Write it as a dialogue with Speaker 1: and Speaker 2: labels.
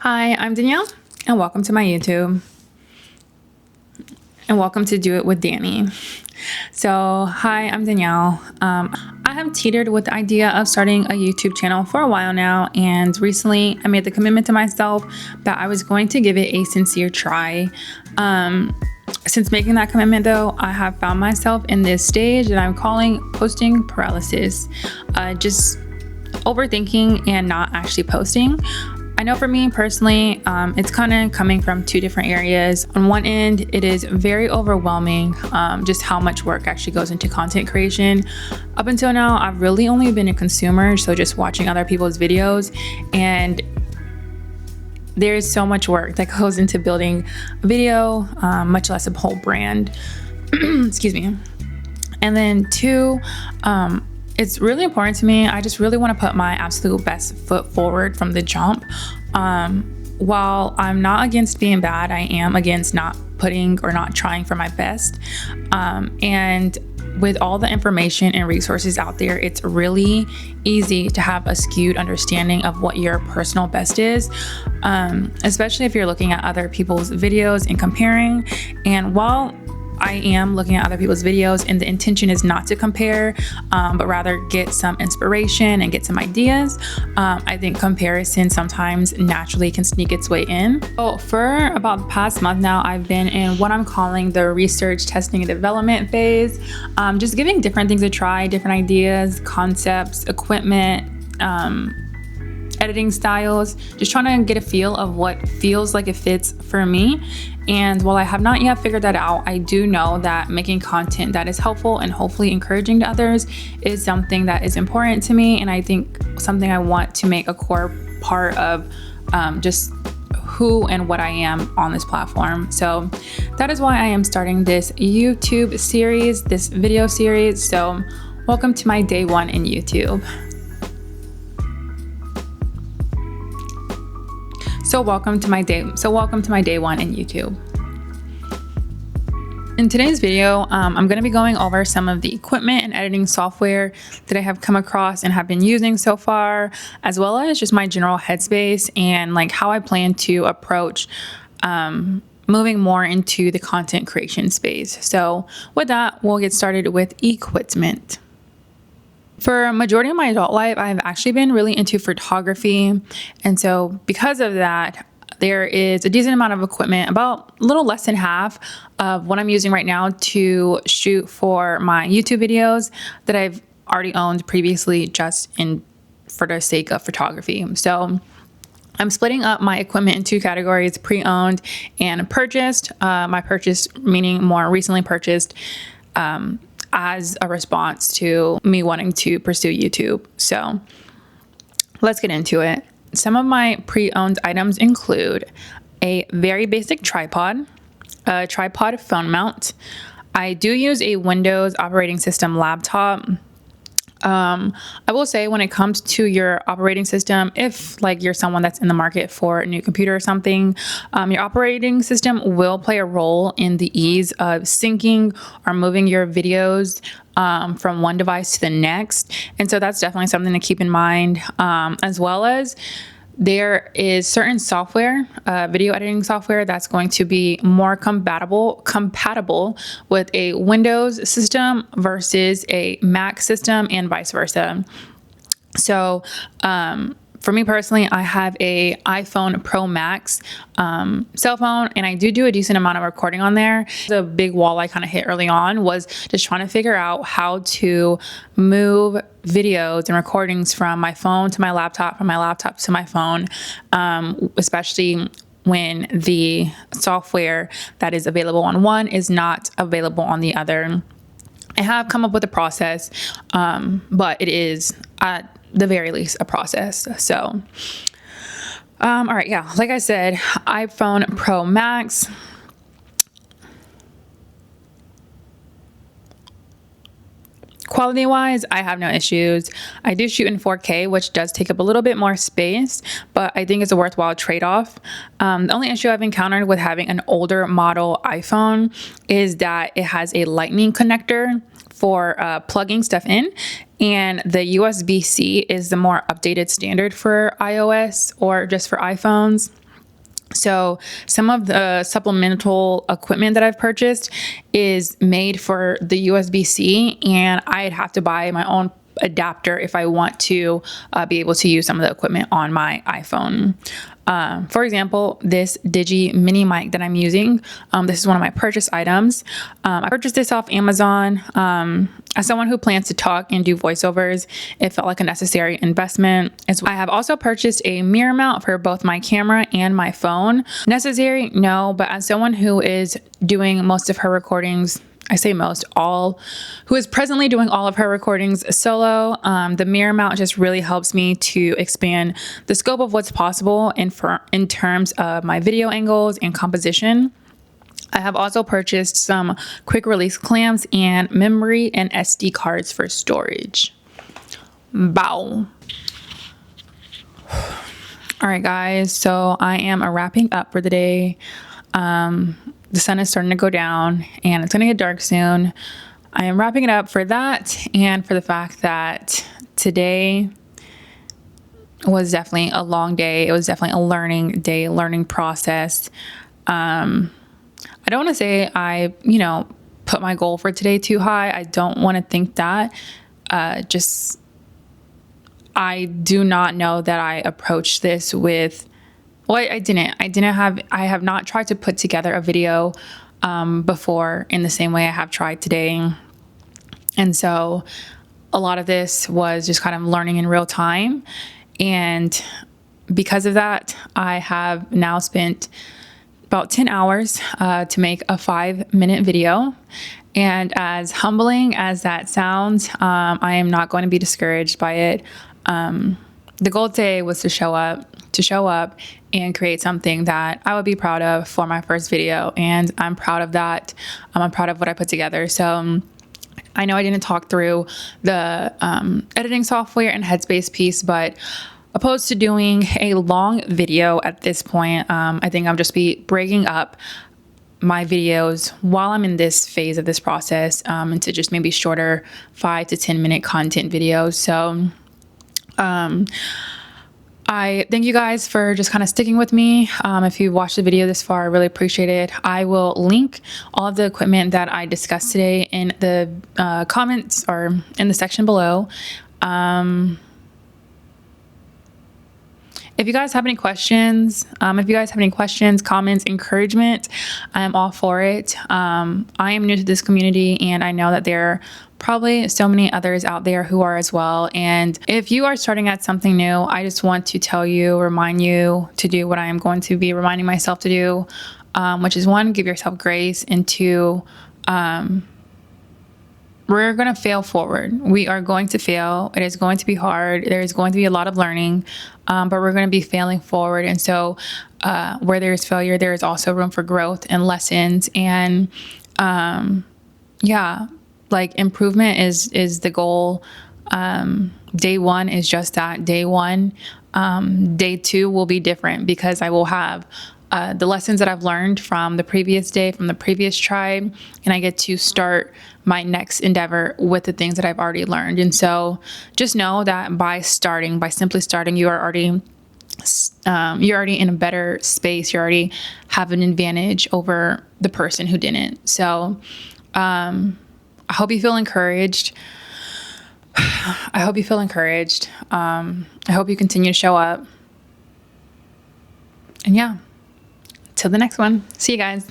Speaker 1: Hi, I'm Danielle, and welcome to my YouTube, and welcome to Do It with Danny. So, hi, I'm Danielle. I have teetered with the idea of starting a YouTube channel for a while now, and recently I made the commitment to myself that I was going to give it a sincere try. Since making that commitment, though, I have found myself in this stage that I'm calling posting paralysis. Just overthinking and not actually posting. I know for me personally, it's kind of coming from two different areas. On one end, it is very overwhelming, just how much work actually goes into content creation. Up until now, I've really only been a consumer, so just watching other people's videos, and there's so much work that goes into building a video, much less a whole brand. Excuse me. And then two, it's really important to me. I just really want to put my absolute best foot forward from the jump. While I'm not against being bad, I am against not putting or not trying for my best. And with all the information and resources out there, it's really easy to have a skewed understanding of what your personal best is, especially if you're looking at other people's videos and comparing. And while I am looking at other people's videos and the intention is not to compare, but rather get some inspiration and get some ideas, I think comparison sometimes naturally can sneak its way in. So for about the past month now, I've been in what I'm calling the research, testing, and development phase, just giving different things a try, different ideas, concepts, equipment, editing styles, just trying to get a feel of what feels like it fits for me. And while I have not yet figured that out, I do know that making content that is helpful and hopefully encouraging to others is something that is important to me, and I think something I want to make a core part of just who and what I am on this platform. So that is why I am starting this YouTube series, this video series. So welcome to my day one in YouTube. So welcome to my day one in YouTube. In today's video, I'm going to be going over some of the equipment and editing software that I have come across and have been using so far, as well as just my general headspace and like how I plan to approach moving more into the content creation space. So with that, we'll get started with equipment. For a majority of my adult life, I've actually been really into photography. And so because of that, there is a decent amount of equipment, about a little less than half of what I'm using right now to shoot for my YouTube videos that I've already owned previously just for the sake of photography. So I'm splitting up my equipment in two categories: pre-owned and purchased. My purchased meaning more recently purchased, as a response to me wanting to pursue YouTube. So let's get into it. Some of my pre-owned items include a very basic tripod, a tripod phone mount. I do use a Windows operating system laptop. I will say, when it comes to your operating system, if like you're someone that's in the market for a new computer or something, your operating system will play a role in the ease of syncing or moving your videos from one device to the next. And so that's definitely something to keep in mind, as well as there is certain software, video editing software, that's going to be more compatible with a Windows system versus a Mac system, and vice versa. So for me personally, I have a iPhone Pro Max cell phone, and I do a decent amount of recording on there. The big wall I kind of hit early on was just trying to figure out how to move videos and recordings from my phone to my laptop, from my laptop to my phone, especially when the software that is available on one is not available on the other. I have come up with a process, but it is at the very least a process. So, all right, yeah, like I said, iPhone Pro Max. Quality wise, I have no issues. I do shoot in 4K, which does take up a little bit more space, but I think it's a worthwhile trade-off. The only issue I've encountered with having an older model iPhone is that it has a lightning connector for plugging stuff in, and the USB-C is the more updated standard for iOS or just for iPhones. So some of the supplemental equipment that I've purchased is made for the USB-C, and I'd have to buy my own adapter if I want to be able to use some of the equipment on my iPhone. For example, this Digi mini mic that I'm using, this is one of my purchase items. I purchased this off Amazon. As someone who plans to talk and do voiceovers, it felt like a necessary investment. I have also purchased a mirror mount for both my camera and my phone. Necessary? No, but as someone who is doing most of her recordings, I say most, who is presently doing all of her recordings solo, the mirror mount just really helps me to expand the scope of what's possible in terms of my video angles and composition. I have also purchased some quick release clamps and memory and SD cards for storage. Bow. All right, guys, so I am wrapping up for the day. The sun is starting to go down and it's going to get dark soon. I am wrapping it up for that and for the fact that today was definitely a long day. It was definitely a learning day, learning process. I don't want to say I, put my goal for today too high. I don't want to think that. I do not know that I approached this with, well, I have not tried to put together a video before in the same way I have tried today. And so a lot of this was just kind of learning in real time. And because of that, I have now spent about 10 hours to make a 5-minute video. And as humbling as that sounds, I am not going to be discouraged by it. The goal today was to show up and create something that I would be proud of for my first video. And I'm proud of that. I'm proud of what I put together. So I know I didn't talk through the editing software and Headspace piece, but opposed to doing a long video at this point, I think I'll just be breaking up my videos while I'm in this phase of this process into just maybe shorter 5 to 10 minute content videos. So I thank you guys for just kind of sticking with me. If you watched the video this far, I really appreciate it. I will link all of the equipment that I discussed today in the comments or in the section below. If you guys have any questions, comments, encouragement, I'm all for it. I am new to this community and I know that there are probably so many others out there who are as well. And if you are starting at something new, I just want to remind you to do what I am going to be reminding myself to do, which is 1, give yourself grace, and 2, we're going to fail forward. We are going to fail. It is going to be hard. There is going to be a lot of learning, but we're going to be failing forward. And so where there is failure, there is also room for growth and lessons. And improvement is the goal. Day 1 is just that, day 1. Day 2 will be different because I will have the lessons that I've learned from the previous day, from the previous tribe, and I get to start my next endeavor with the things that I've already learned. And so just know that by simply starting, you're already in a better space. You already have an advantage over the person who didn't. So I hope you feel encouraged. I hope you continue to show up. And yeah, till the next one. See you guys.